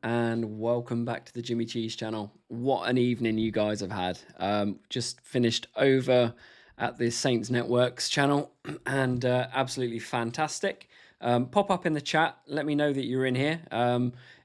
and welcome back to the Jimmy Cheese channel. What an evening you guys have had. Just finished over at the Saints Networks channel and absolutely fantastic. Pop up in the chat, let me know that you're in here.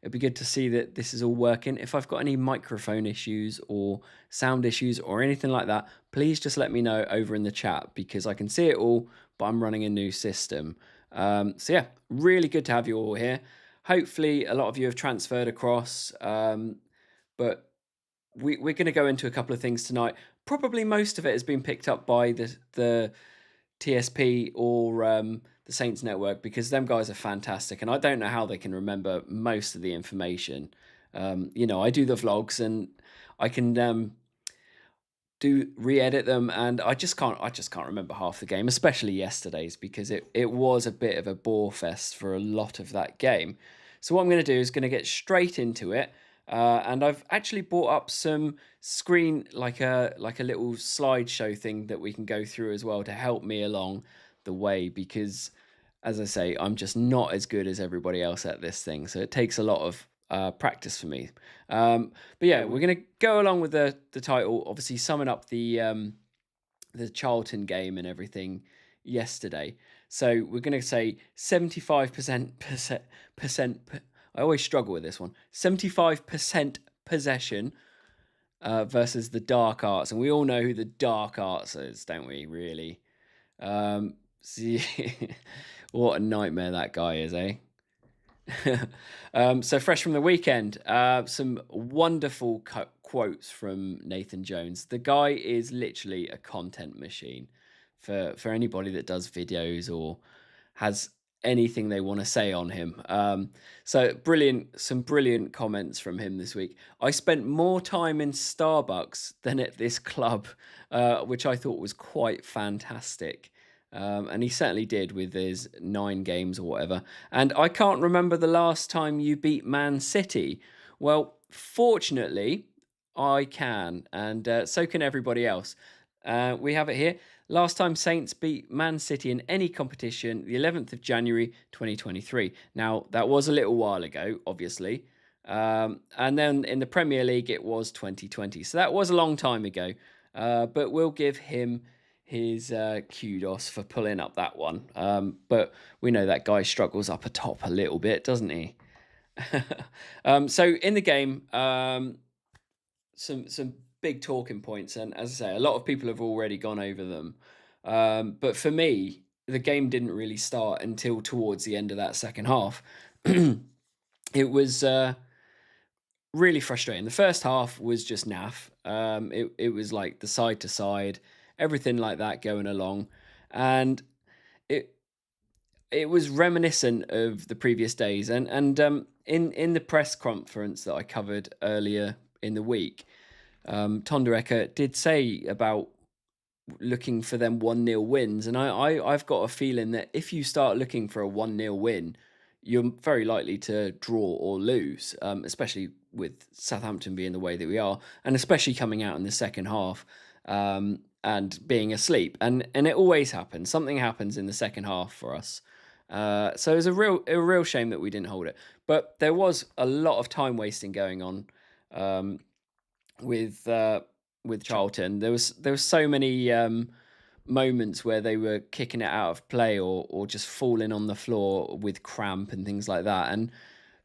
It'd be good to see that this is all working. If I've got any microphone issues or sound issues or anything like that, please just let me know over in the chat because I can see it all, but I'm running a new system. So yeah, really good to have you all here. Hopefully, a lot of you have transferred across, but we're going to go into a couple of things tonight. Probably most of it has been picked up by the TSP or the Saints Network because them guys are fantastic, and I don't know how they can remember most of the information. I do the vlogs and I can do re-edit them, and I just can't remember half the game, especially yesterday's, because it was a bit of a bore fest for a lot of that game. So what I'm going to do is going to get straight into it, and I've actually brought up some screen, like a little slideshow thing that we can go through as well to help me along the way, because as I say, I'm just not as good as everybody else at this thing, so it takes a lot of practice for me. But yeah, we're going to go along with the title, obviously summing up the Charlton game and everything yesterday. So we're going to say 75% I always struggle with this one. 75% possession versus the dark arts, and we all know who the dark arts is, don't we? Really. See, what a nightmare that guy is, eh? So fresh from the weekend, some wonderful quotes from Nathan Jones. The guy is literally a content machine for anybody that does videos or has anything they want to say on him. So brilliant, some brilliant comments from him this week. I spent more time in Starbucks than at this club, which I thought was quite fantastic. And he certainly did with his 9 games or whatever. And I can't remember the last time you beat Man City. Well, fortunately, I can, and so can everybody else. We have it here. Last time Saints beat Man City in any competition, the 11th of January 2023. Now, that was a little while ago, obviously. And then in the Premier League, it was 2020. So that was a long time ago. But we'll give him his kudos for pulling up that one. But we know that guy struggles up atop a little bit, doesn't he? So in the game, some big talking points, and as I say, a lot of people have already gone over them. But for me, the game didn't really start until towards the end of that second half. It was really frustrating. The first half was just naff. It was like the side to side, everything like that going along, and it it was reminiscent of the previous days. And in the press conference that I covered earlier in the week, Tonderecker did say about looking for them 1-0 wins. And I've got a feeling that if you start looking for a 1-0 win, you're very likely to draw or lose, especially with Southampton being the way that we are, and especially coming out in the second half and being asleep. And it always happens. Something happens in the second half for us. So it was a real shame that we didn't hold it. But there was a lot of time wasting going on um, with Charlton. There was so many moments where they were kicking it out of play or just falling on the floor with cramp and things like that. And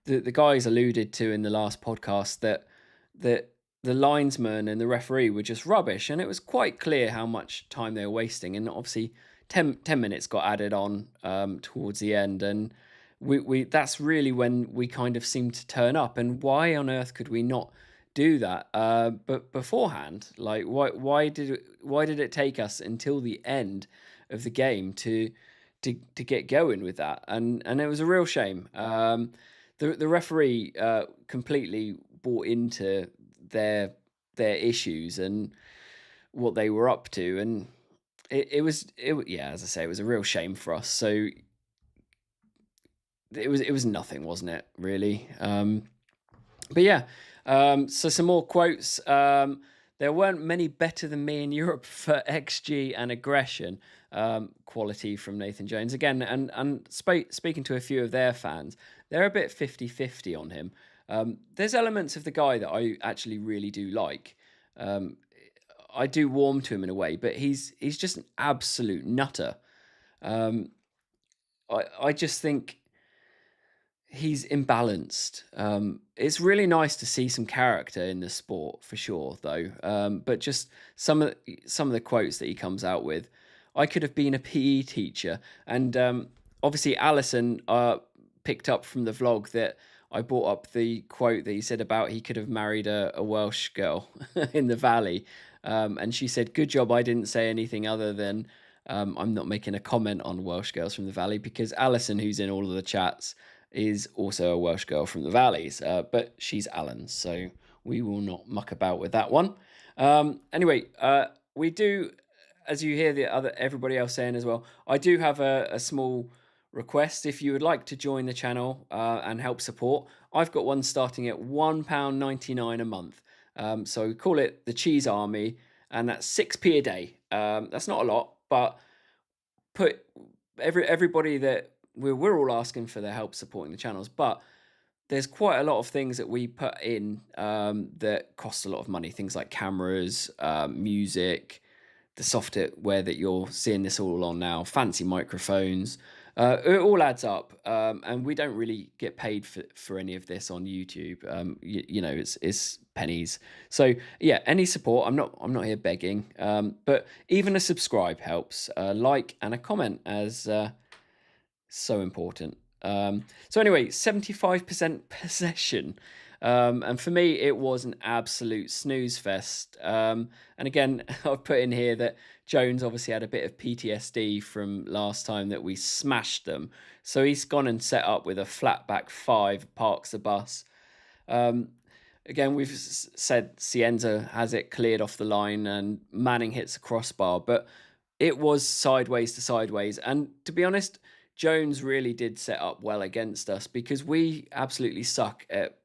the guys alluded to in the last podcast that the linesman and the referee were just rubbish, and it was quite clear how much time they were wasting. And obviously, 10 minutes got added on towards the end, and we that's really when we kind of seemed to turn up. And why on earth could we not do that? But beforehand, like why did it take us until the end of the game to get going with that? And it was a real shame. The referee completely bought into their their issues and what they were up to, and yeah, as I say, it was a real shame for us. So it was nothing, wasn't it, really? But yeah, so some more quotes. There weren't many better than me in Europe for XG and aggression. Quality from Nathan Jones again, and speaking to a few of their fans, they're a bit 50-50 on him. There's elements of the guy that I actually really do like. Um, I do warm to him in a way, but he's just an absolute nutter. Um, I just think he's imbalanced. It's really nice to see some character in the sport for sure, though. But just some of the quotes that he comes out with. I could have been a PE teacher, and obviously Alison picked up from the vlog that I brought up the quote that he said about he could have married a Welsh girl in the valley, and she said, "Good job, I didn't say anything other than." I'm not making a comment on Welsh girls from the valley because Alison, who's in all of the chats, is also a Welsh girl from the valleys, but she's Alan's, so we will not muck about with that one. Anyway, we do, as you hear the other everybody else saying as well, I do have a small request. If you would like to join the channel and help support, I've got one starting at £1.99 a month. So we call it the Cheese Army, and that's 6p a day. That's not a lot, but put everybody that we're all asking for their help supporting the channels, but there's quite a lot of things that we put in that cost a lot of money. Things like cameras, music, the software that you're seeing this all on now, fancy microphones. It all adds up, and we don't really get paid for any of this on YouTube. You know, it's pennies. So yeah, any support. I'm not here begging, but even a subscribe helps. Like and a comment as so important. So anyway, 75% possession. And for me, it was an absolute snooze fest. And again, I've put in here that Jones obviously had a bit of PTSD from last time that we smashed them. So he's gone and set up with a flat back five, parks the bus. Um, Again, we've said Cienza has it cleared off the line and Manning hits the crossbar, but it was sideways to sideways. And to be honest, Jones really did set up well against us because we absolutely suck at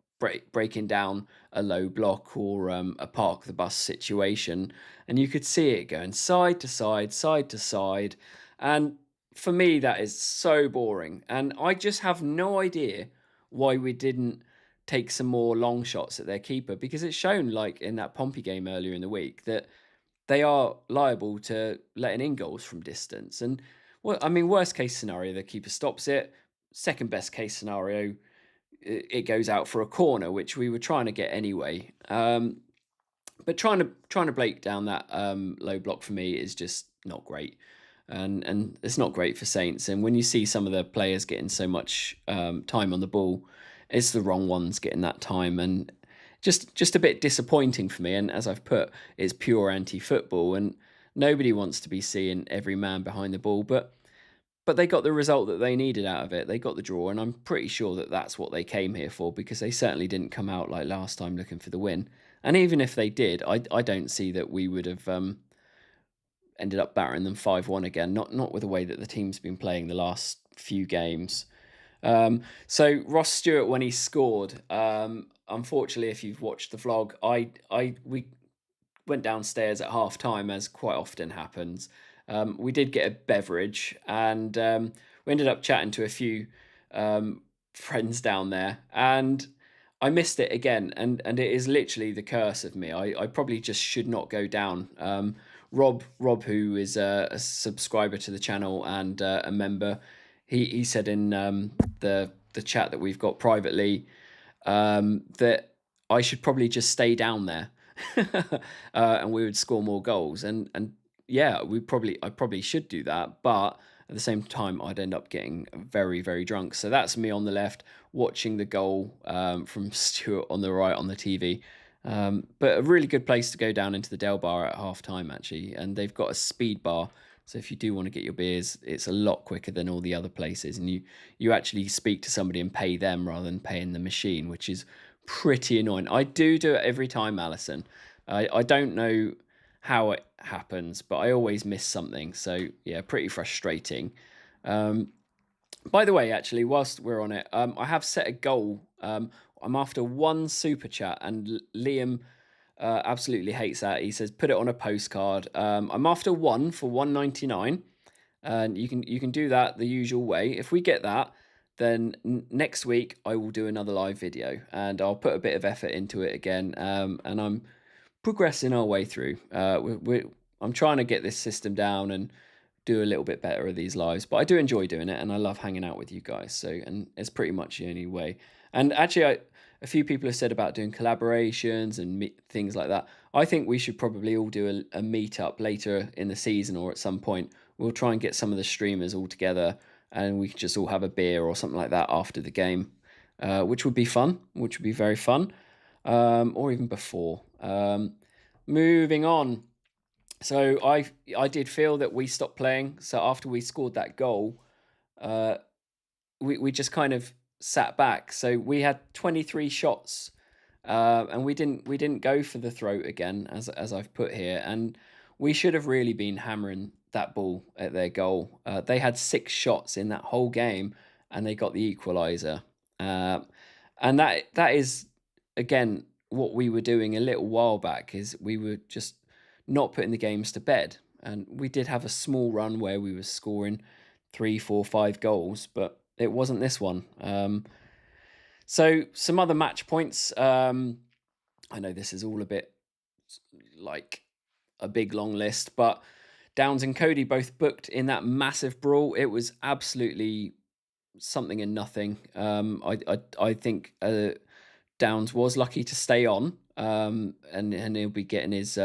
breaking down a low block or a park the bus situation. And you could see it going side to side, side to side. And for me, that is so boring. And I just have no idea why we didn't take some more long shots at their keeper because it's shown, like in that Pompey game earlier in the week, that they are liable to letting in goals from distance. And well, I mean, worst case scenario, the keeper stops it. Second best case scenario, it goes out for a corner, which we were trying to get anyway. But trying to break down that low block for me is just not great, and it's not great for Saints. And when you see some of the players getting so much time on the ball, it's the wrong ones getting that time, and just a bit disappointing for me. And as I've put, it's pure anti-football, and nobody wants to be seeing every man behind the ball, but they got the result that they needed out of it. They got the draw, and I'm pretty sure that that's what they came here for because they certainly didn't come out like last time looking for the win. And even if they did, I don't see that we would have ended up battering them 5-1 again. Not with the way that the team's been playing the last few games. So Ross Stewart, when he scored, unfortunately, if you've watched the vlog, we went downstairs at half time, as quite often happens. We did get a beverage, and we ended up chatting to a few friends down there, and I missed it again. And it is literally the curse of me. I probably just should not go down. Rob, who is a subscriber to the channel and a member, he said in the chat that we've got privately that I should probably just stay down there and we would score more goals. And yeah, I probably should do that, but at the same time, I'd end up getting very, very drunk. So that's me on the left watching the goal from Stewart on the right on the TV. But a really good place to go down into the Del Bar at half time, actually. And they've got a speed bar. So if you do want to get your beers, it's a lot quicker than all the other places. And you actually speak to somebody and pay them rather than paying the machine, which is pretty annoying. I do it every time, Alison. I don't know how it happens, but I always miss something. So yeah, pretty frustrating. By the way, actually, whilst we're on it, I have set a goal. I'm after one super chat, and Liam absolutely hates that. He says put it on a postcard. I'm after one for 1.99, and you can do that the usual way. If we get that, then next week I will do another live video, and I'll put a bit of effort into it again. And I'm progressing our way through. I'm trying to get this system down and do a little bit better of these lives, but I do enjoy doing it, and I love hanging out with you guys. So, and it's pretty much the only way. And actually, a few people have said about doing collaborations and things like that. I think we should probably all do a meetup later in the season or at some point. We'll try and get some of the streamers all together, and we can just all have a beer or something like that after the game, which would be fun, which would be very fun, or even before. Moving on. So I did feel that we stopped playing. So after we scored that goal, uh, we just kind of sat back. So we had 23 shots, and we didn't go for the throat again, as I've put here. And we should have really been hammering that ball at their goal. They had 6 shots in that whole game, and they got the equaliser. Uh, and that is again what we were doing a little while back. Is we were just not putting the games to bed. And we did have a small run where we were scoring 3, 4, 5 goals, but it wasn't this one. So some other match points. I know this is all a bit like a big long list, but Downs and Coady both booked in that massive brawl. It was absolutely something and nothing. I think Downs was lucky to stay on, and he'll be getting his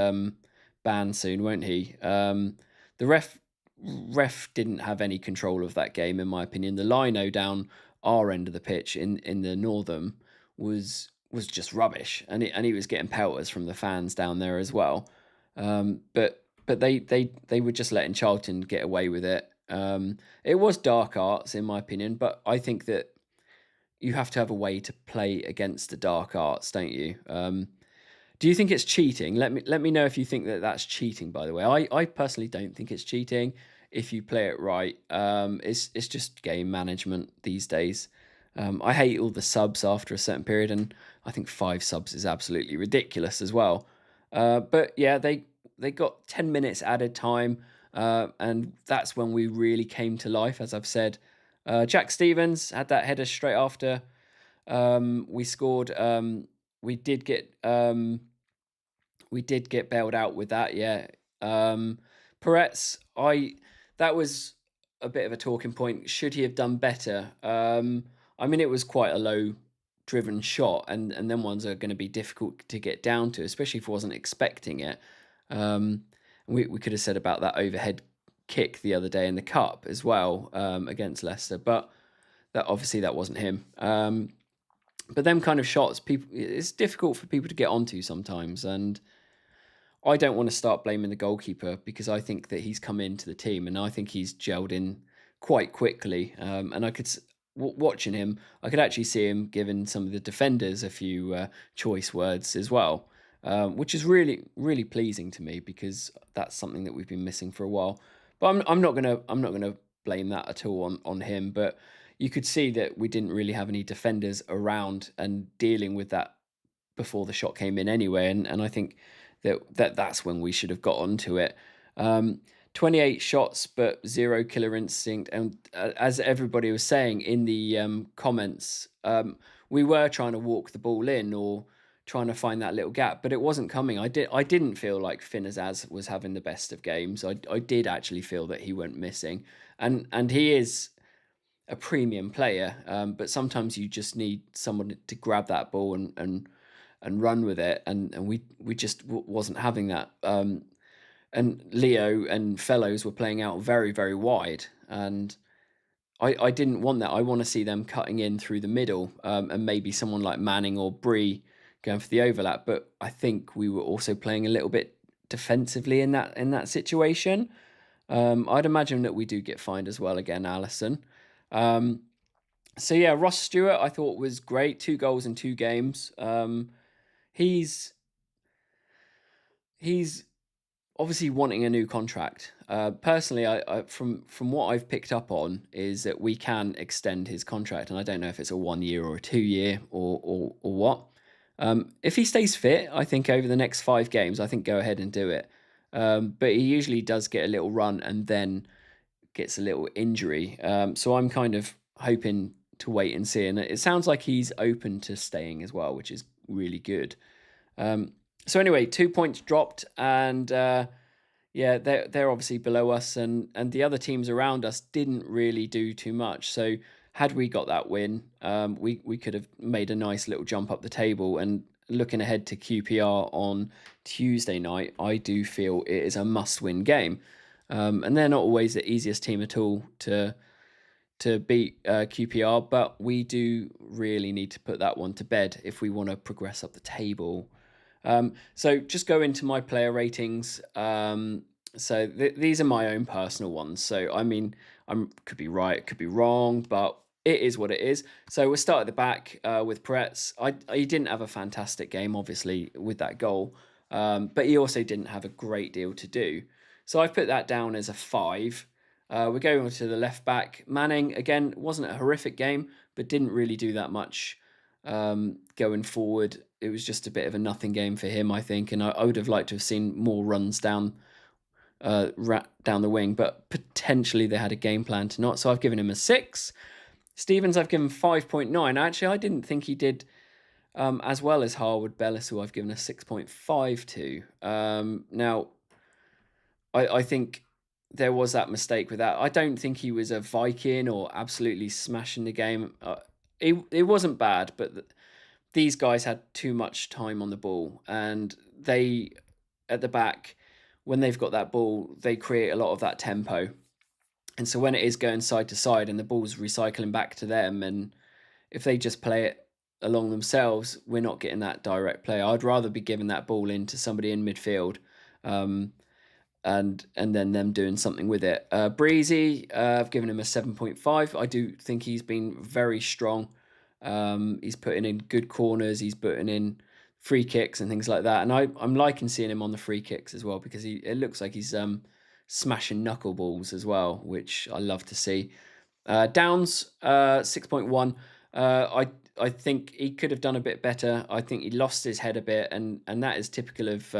ban soon, won't he? The ref didn't have any control of that game, in my opinion. The lino down our end of the pitch in the northern was just rubbish, and he was getting pelters from the fans down there as well. But they were just letting Charlton get away with it. It was dark arts, in my opinion, but I think that you have to have a way to play against the dark arts, don't you? Do you think it's cheating? Let me know if you think that that's cheating. By the way, I personally don't think it's cheating if you play it right. It's just game management these days. I hate all the subs after a certain period, and I think 5 subs is absolutely ridiculous as well. But yeah, they got 10 minutes added time, and that's when we really came to life. As I've said, Jack Stevens had that header straight after we scored. We did get bailed out with that, yeah. Peretz, that was a bit of a talking point. Should he have done better? I mean, it was quite a low driven shot, and then ones are going to be difficult to get down to, especially if I wasn't expecting it. We could have said about that overhead kick the other day in the cup as well, against Leicester, but that wasn't him. But them kind of shots, it's difficult for people to get onto sometimes, and I don't want to start blaming the goalkeeper, because I think that he's come into the team and I think he's gelled in quite quickly. And I could, watching him, I could actually see him giving some of the defenders a few choice words as well, which is really, really pleasing to me, because that's something that we've been missing for a while. But I'm not gonna blame that at all on him. But you could see that we didn't really have any defenders around and dealing with that before the shot came in anyway, and I think that's when we should have got onto it. 28 shots but 0 killer instinct, and as everybody was saying in the comments, we were trying to walk the ball in or trying to find that little gap, but it wasn't coming. I didn't feel like Finn Azaz was having the best of games. I did actually feel that he went missing, and he is a premium player, but sometimes you just need someone to grab that ball and run with it, and we just wasn't having that. And Leo and Fellows were playing out very, very wide, and I didn't want that. I want to see them cutting in through the middle, and maybe someone like Manning or Bree going for the overlap. But I think we were also playing a little bit defensively in that situation. I'd imagine that we do get fined as well again, Allison. So yeah, Ross Stewart I thought was great. 2 goals in 2 games. He's obviously wanting a new contract. Personally, I from what I've picked up on is that we can extend his contract, and I don't know if it's a 1 year or a 2 year or what. If he stays fit, I think over the next 5 games, I think go ahead and do it. But he usually does get a little run and then gets a little injury. So I'm kind of hoping wait and see. And it sounds like he's open to staying as well, which is really good. So anyway, 2 points dropped, and yeah, they're obviously below us, and the other teams around us didn't really do too much. So had we got that win, we could have made a nice little jump up the table. And looking ahead to QPR on Tuesday night, I do feel it is a must-win game. And they're not always the easiest team at all to beat QPR, but we do really need to put that one to bed if we want to progress up the table. So just go into my player ratings. So these are my own personal ones. So I mean, could be right, could be wrong, but it is what it is. So we'll start at the back with Peretz. He didn't have a fantastic game, obviously, with that goal, but he also didn't have a great deal to do. So I've put that down as a 5. We're going on to the left back. Manning, again, wasn't a horrific game, but didn't really do that much going forward. It was just a bit of a nothing game for him, I think, and I would have liked to have seen more runs down the wing, but potentially they had a game plan to not. So I've given him a 6. Stevens, I've given 5.9. Actually, I didn't think he did as well as Harwood Bellis, who I've given a 6.5 to. Now, I think there was that mistake with that. I don't think he was a Viking or absolutely smashing the game. It wasn't bad, but these guys had too much time on the ball, and they, at the back, when they've got that ball, they create a lot of that tempo. And so when it is going side to side and the ball's recycling back to them, and if they just play it along themselves, we're not getting that direct play. I'd rather be giving that ball in to somebody in midfield, and then them doing something with it. Breezy, I've given him a 7.5. I do think he's been very strong. He's putting in good corners. He's putting in free kicks and things like that. And I'm liking seeing him on the free kicks as well, because it looks like he's smashing knuckleballs as well, which I love to see. Downs, 6.1. I think he could have done a bit better. I think he lost his head a bit, and that is typical of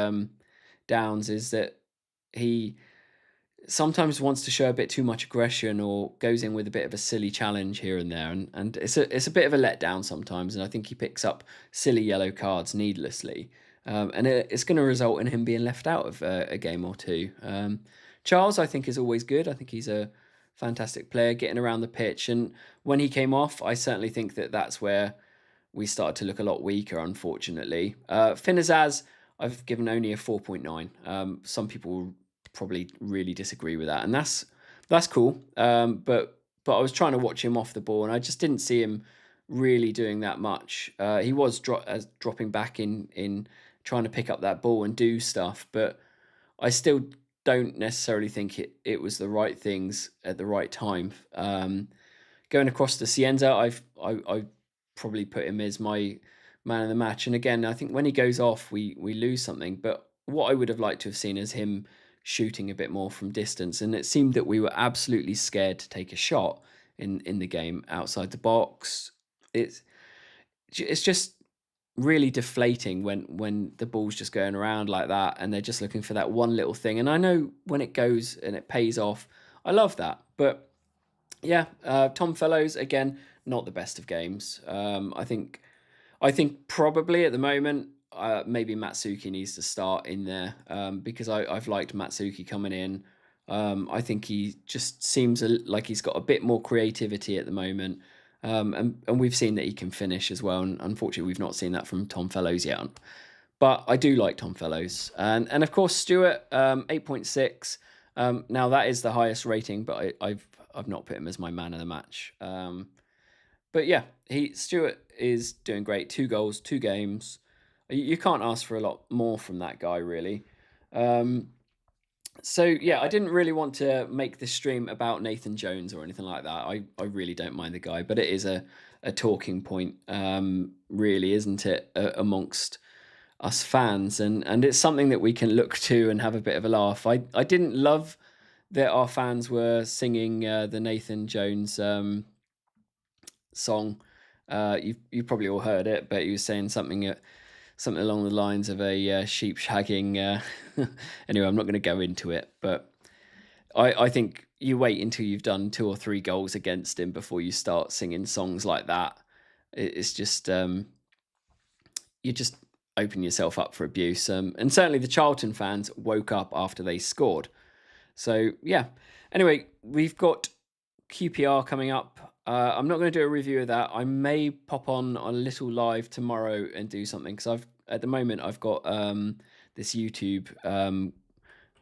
Downs, is that he sometimes wants to show a bit too much aggression, or goes in with a bit of a silly challenge here and there, and it's a bit of a letdown sometimes. And I think he picks up silly yellow cards needlessly, and it's going to result in him being left out of a game or two. Charles, I think, is always good. I think he's a fantastic player, getting around the pitch, and when he came off, I certainly think that's where we started to look a lot weaker, unfortunately. Finazaz, I've given only a 4.9. Some people probably really disagree with that, and that's cool. But I was trying to watch him off the ball, and I just didn't see him really doing that much. He was dropping back in trying to pick up that ball and do stuff, but I still don't necessarily think it was the right things at the right time. Going across to Cienza, I probably put him as my man of the match. And again, I think when he goes off, we lose something. But what I would have liked to have seen is him shooting a bit more from distance. And it seemed that we were absolutely scared to take a shot in the game outside the box. It's just really deflating when the ball's just going around like that, and they're just looking for that one little thing. And I know when it goes and it pays off, I love that. But yeah, Tom Fellows, again, not the best of games. I think probably at the moment, maybe Matsuki needs to start in there, because I've liked Matsuki coming in. I think he just seems like he's got a bit more creativity at the moment. And we've seen that he can finish as well. And unfortunately, we've not seen that from Tom Fellows yet. But I do like Tom Fellows. And of course, Stewart, 8.6. Now, that is the highest rating, but I've not put him as my man of the match. But yeah, Stewart is doing great. 2 goals, 2 games. You can't ask for a lot more from that guy, really. So yeah, I didn't really want to make this stream about Nathan Jones or anything like that. I really don't mind the guy, but it is a talking point, really, isn't it, amongst us fans, and it's something that we can look to and have a bit of a laugh. I didn't love that our fans were singing the Nathan Jones song. You probably all heard it, but he was saying something along the lines of a sheep shagging. Anyway, I'm not going to go into it, but I think you wait until you've done 2 or 3 goals against him before you start singing songs like that. It's just you just open yourself up for abuse. And certainly the Charlton fans woke up after they scored. So yeah. Anyway, we've got QPR coming up. I'm not going to do a review of that. I may pop on a little live tomorrow and do something, because at the moment I've got this YouTube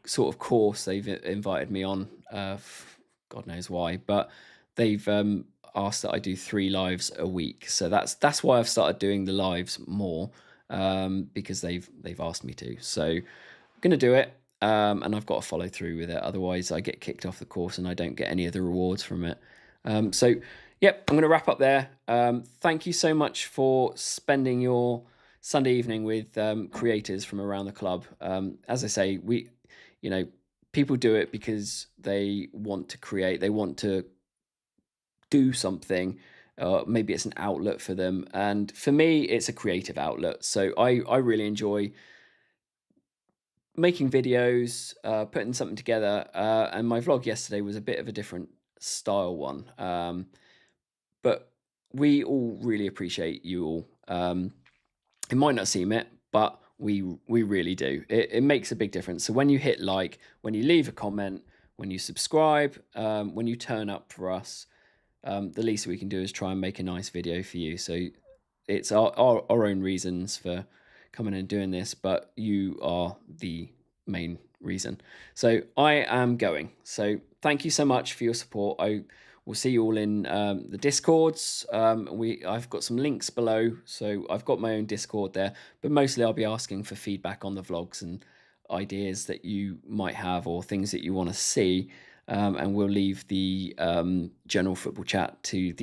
sort of course they've invited me on. God knows why, but they've asked that I do 3 lives a week. So that's why I've started doing the lives more, because they've asked me to. So I'm gonna do it, and I've got to follow through with it. Otherwise, I get kicked off the course and I don't get any of the rewards from it. So yep, I'm gonna wrap up there. Thank you so much for spending your Sunday evening with creators from around the club. As I say, people do it because they want to create, they want to do something. Maybe it's an outlet for them. And for me, it's a creative outlet. So I really enjoy making videos, putting something together. And my vlog yesterday was a bit of a different style one. But we all really appreciate you all. It might not seem it, but we really do. It makes a big difference. So when you hit like, when you leave a comment, when you subscribe, when you turn up for us, the least we can do is try and make a nice video for you. So it's our own reasons for coming and doing this, but you are the main reason. So I am going. So thank you so much for your support. I will see you all in the Discords. I've got some links below. So I've got my own Discord there, but mostly I'll be asking for feedback on the vlogs and ideas that you might have or things that you want to see. And we'll leave the general football chat to the